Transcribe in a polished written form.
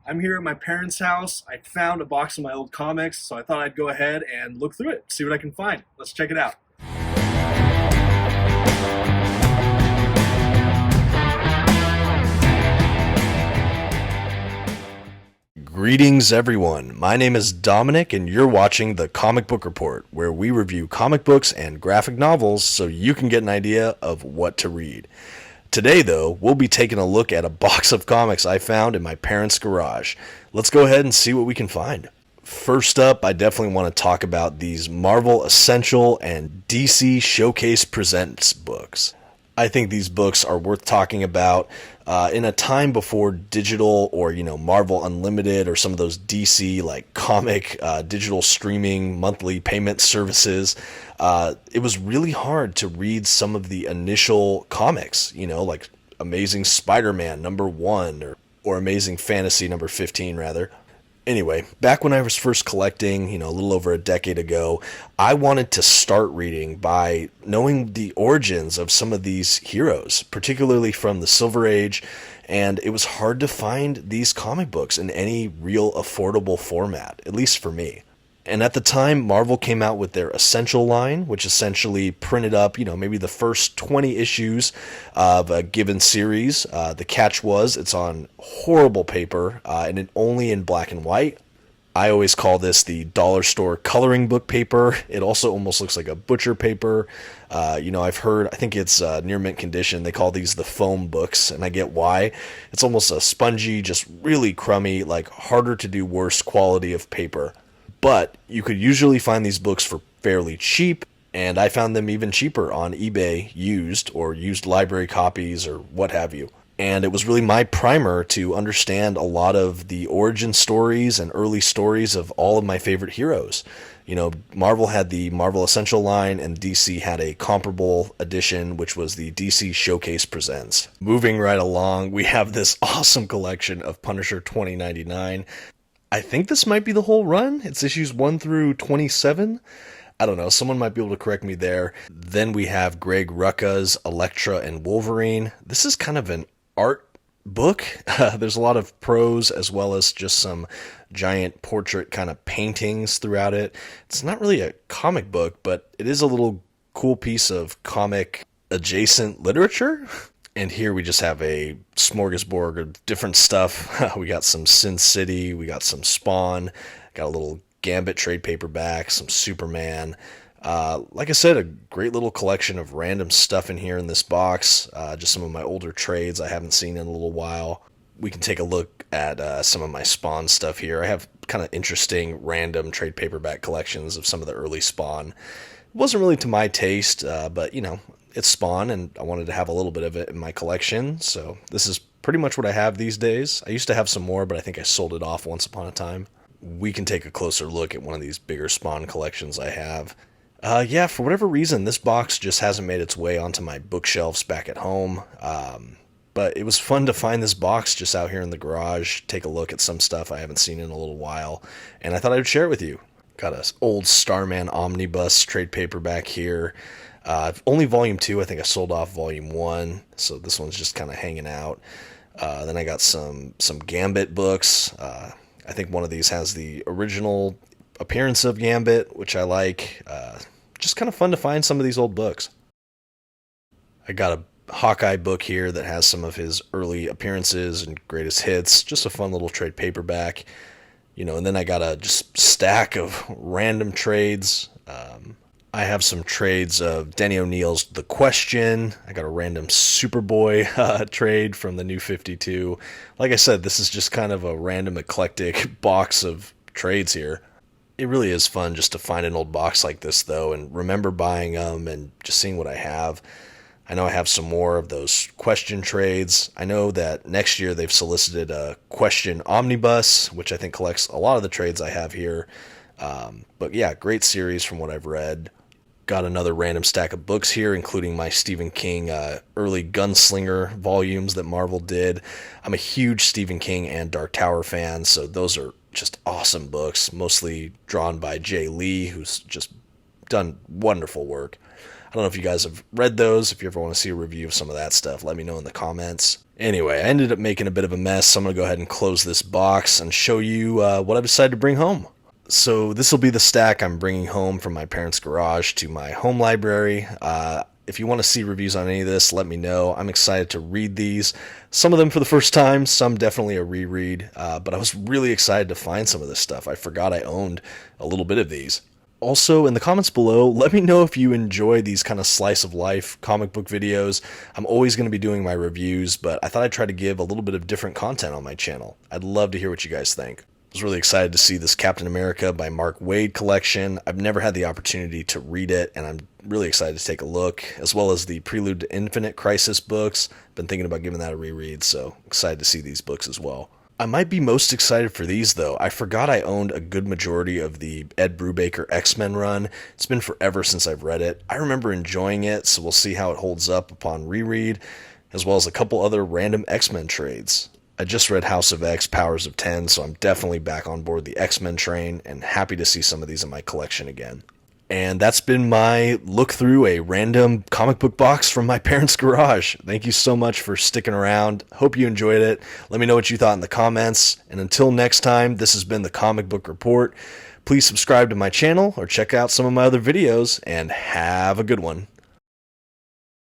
I'm here at my parents' house. I found a box of my old comics, so I thought I'd go ahead and look through it, see what I can find. Let's check it out. Greetings, everyone. My name is Dominic, and you're watching The Comic Book Report, where we review comic books and graphic novels so you can get an idea of what to read. Today, though, we'll be taking a look at a box of comics I found in my parents' garage. Let's go ahead and see what we can find. First up, I definitely want to talk about these Marvel Essential and DC Showcase Presents books. I think these books are worth talking about in a time before digital or, Marvel Unlimited or some of those DC like comic digital streaming monthly payment services. It was really hard to read some of the initial comics, like Amazing Spider-Man #1 or Amazing Fantasy #15 rather. Anyway, back when I was first collecting, a little over a decade ago, I wanted to start reading by knowing the origins of some of these heroes, particularly from the Silver Age, and it was hard to find these comic books in any real affordable format, at least for me. And at the time, Marvel came out with their Essential line, which essentially printed up, maybe the first 20 issues of a given series. The catch was it's on horrible paper and it only in black and white. I always call this the dollar store coloring book paper. It also almost looks like a butcher paper. I've heard, I think it's near mint condition. They call these the foam books, and I get why. It's almost a spongy, just really crummy, like harder to do worse quality of paper. But you could usually find these books for fairly cheap, and I found them even cheaper on eBay used or used library copies or what have you. And it was really my primer to understand a lot of the origin stories and early stories of all of my favorite heroes. Marvel had the Marvel Essential line, and DC had a comparable edition, which was the DC Showcase Presents. Moving right along, we have this awesome collection of Punisher 2099. I think this might be the whole run. It's issues 1 through 27. I don't know. Someone might be able to correct me there. Then we have Greg Rucka's Elektra and Wolverine. This is kind of an art book. There's a lot of prose as well as just some giant portrait kind of paintings throughout it. It's not really a comic book, but it is a little cool piece of comic adjacent literature. And here we just have a smorgasbord of different stuff. We got some Sin City, we got some Spawn, got a little Gambit trade paperback, some Superman. Like I said, a great little collection of random stuff in here in this box. Just some of my older trades I haven't seen in a little while. We can take a look at some of my Spawn stuff here. I have kind of interesting random trade paperback collections of some of the early Spawn. It wasn't really to my taste, but it's Spawn, and I wanted to have a little bit of it in my collection, so this is pretty much what I have these days. I used to have some more, but I think I sold it off once upon a time. We can take a closer look at one of these bigger Spawn collections I have. For whatever reason, this box just hasn't made its way onto my bookshelves back at home, but it was fun to find this box just out here in the garage, take a look at some stuff I haven't seen in a little while, and I thought I would share it with you. Got an old Starman Omnibus trade paperback here. Only volume 2, I think I sold off volume 1, so this one's just kind of hanging out. Then I got some Gambit books. I think one of these has the original appearance of Gambit, which I like. Just kind of fun to find some of these old books. I got a Hawkeye book here that has some of his early appearances and greatest hits. Just a fun little trade paperback. And then I got a just stack of random trades. I have some trades of Denny O'Neil's The Question. I got a random Superboy trade from the New 52. Like I said, this is just kind of a random eclectic box of trades here. It really is fun just to find an old box like this, though, and remember buying them and just seeing what I have. I know I have some more of those Question trades. I know that next year they've solicited a Question Omnibus, which I think collects a lot of the trades I have here. But yeah, great series from what I've read. Got another random stack of books here, including my Stephen King early Gunslinger volumes that Marvel did. I'm a huge Stephen King and Dark Tower fan, so those are just awesome books, mostly drawn by Jay Lee, who's just done wonderful work. I don't know if you guys have read those. If you ever want to see a review of some of that stuff, let me know in the comments. Anyway, I ended up making a bit of a mess, so I'm going to go ahead and close this box and show you what I decided to bring home. So this will be the stack I'm bringing home from my parents' garage to my home library. If you want to see reviews on any of this, let me know. I'm excited to read these. Some of them for the first time, some definitely a reread, but I was really excited to find some of this stuff. I forgot I owned a little bit of these. Also, in the comments below, let me know if you enjoy these kind of slice of life comic book videos. I'm always going to be doing my reviews, but I thought I'd try to give a little bit of different content on my channel. I'd love to hear what you guys think. I was really excited to see this Captain America by Mark Waid collection. I've never had the opportunity to read it, and I'm really excited to take a look, as well as the Prelude to Infinite Crisis books. Been thinking about giving that a reread, so excited to see these books as well. I might be most excited for these, though. I forgot I owned a good majority of the Ed Brubaker X-Men run. It's been forever since I've read it. I remember enjoying it, so we'll see how it holds up upon reread, as well as a couple other random X-Men trades. I just read House of X, Powers of 10, so I'm definitely back on board the X-Men train, and happy to see some of these in my collection again. And that's been my look through a random comic book box from my parents' garage. Thank you so much for sticking around. Hope you enjoyed it. Let me know what you thought in the comments. And until next time, this has been the Comic Book Report. Please subscribe to my channel or check out some of my other videos, and have a good one.